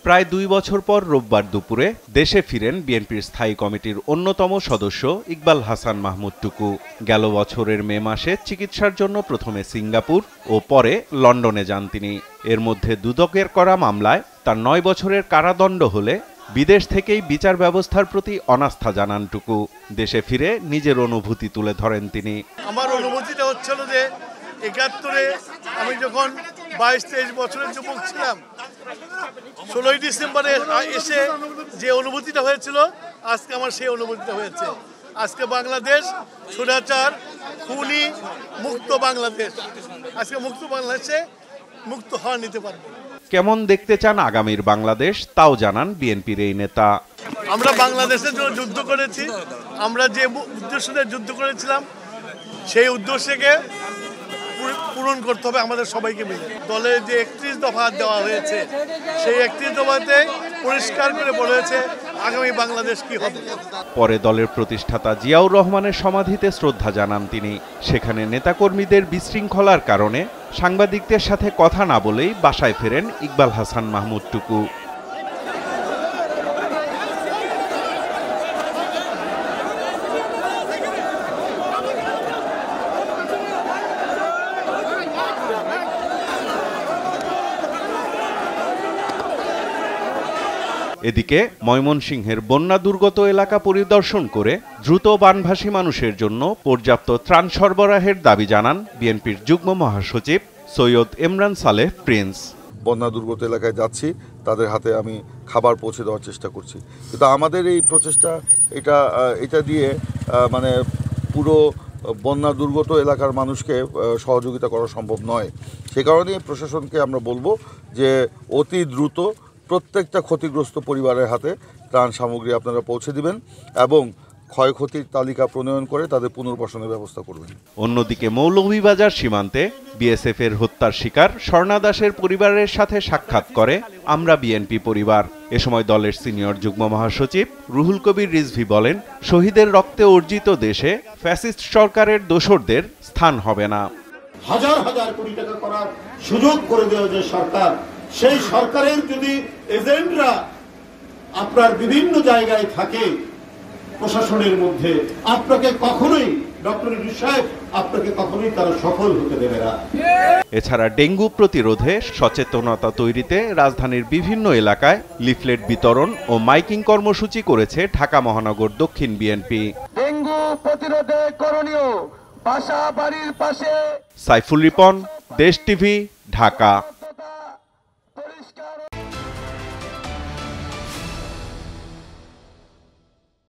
প্রায় ২ বছর পর রোববার দুপুরে দেশে ফিরেন বিএনপির স্থায়ী কমিটির অন্যতম সদস্য ইকবাল হাসান মাহমুদ টুকু। গেল বছরের মে মাসে চিকিৎসার জন্য প্রথমে সিঙ্গাপুর ও পরে লন্ডনে যান তিনি। এর মধ্যে দুদকের করা মামলায় তার ৯ বছরের কারাদণ্ড হলে বিদেশ থেকেই বিচার ব্যবস্থার প্রতি অনাস্থা জানান টুকু। দেশে ফিরে নিজের অনুভূতি তুলে ধরেন তিনি। আমার অনুভূতিটা হচ্ছিল যে ৭১-এ আমি যখন ২২-২৩ বছরের যুবক ছিলাম, ১৬ই ডিসেম্বরে এসে যে অনুভূতিটা হয়েছিল, আজকে আমার সেই অনুভূতিটা হয়েছে। আজকে বাংলাদেশ স্বৈরাচার খুনি মুক্ত বাংলাদেশ। আজকে মুক্ত বাংলাদেশে মুক্ত হওয়া নিতে পারবে। কেমন দেখতে চান আগামীর বাংলাদেশ তাও জানান বিএনপির এই নেতা। আমরা বাংলাদেশের জন্য যুদ্ধ করেছি, আমরা যে উদ্দেশ্য নিয়ে যুদ্ধ করেছিলাম সেই উদ্দেশ্যকে পূরণ করতে হবে আমাদের সবাইকে মিলে। দলের যে ৩১ দফা দেওয়া হয়েছে সেই ৩১ দফাতে পরিষ্কার করে বলেছে আগামী বাংলাদেশ কি হবে। পরে দলের প্রতিষ্ঠাতা জিয়াউর রহমানের সমাধিতে শ্রদ্ধা জানান তিনি। সেখানে নেতাকর্মীদের বিশৃঙ্খলার কারণে সাংবাদিকদের সাথে কথা না বলেই বাসায় ফেরেন ইকবাল হাসান মাহমুদ টুকু। এদিকে ময়মনসিংহের বন্যা দুর্গত এলাকা পরিদর্শন করে দ্রুত বানভাসী মানুষের জন্য পর্যাপ্ত ত্রাণ সরবরাহের দাবি জানান বিএনপির যুগ্ম মহাসচিব সৈয়দ ইমরান সালেহ প্রিন্স। বন্যা দুর্গত এলাকায় যাচ্ছি, তাদের হাতে আমি খাবার পৌঁছে দেওয়ার চেষ্টা করছি, কিন্তু আমাদের এই প্রচেষ্টা এটা দিয়ে মানে পুরো বন্যা দুর্গত এলাকার মানুষকে সহযোগিতা করা সম্ভব নয়। সে কারণে প্রশাসনকে আমরা বলবো যে অতি দ্রুত প্রত্যেকটা ক্ষতিগ্রস্ত পরিবারের হাতে ত্রাণ সামগ্রী আপনারা পৌঁছে দিবেন এবং ক্ষয়ক্ষতির তালিকা প্রণয়ন করে তাদের পুনর্বাসনের ব্যবস্থা করবেন। অন্যদিকে মৌলভীবাজার সীমান্তে বিএসএফ এর হত্যার শিকার স্বর্ণা দাসের পরিবারের সাথে সাক্ষাৎ করে আমরা বিএনপি পরিবার। এ সময় দলের সিনিয়র যুগ্ম মহাসচিব রুহুল কবির রিজভী বলেন, শহীদের রক্তে অর্জিত দেশে ফ্যাসিস্ট সরকারের দোসরদের স্থান হবে না। হাজার হাজার কোটি টাকা করার সুযোগ করে দেওয়া যে সরকার, সেই সরকারের যদি এজেন্টরা আপনার বিভিন্ন জায়গায় থাকে প্রশাসনের মধ্যে, আপনাকে কখনোই ডক্টর ইউনূস সাহেব আপনাকে কখনোই তারা সফল হতে দেবে না। এছাড়া ডেঙ্গু প্রতিরোধে সচেতনতা তৈরিতে রাজধানীর বিভিন্ন এলাকায় লিফলেট বিতরণ ও মাইকিং কর্মসূচি করেছে ঢাকা মহানগর দক্ষিণ বিএনপি। ডেঙ্গু প্রতিরোধে করণীয় বাসা বাড়ির পাশে। সাইফুল রিপন, দেশ টিভি, ঢাকা।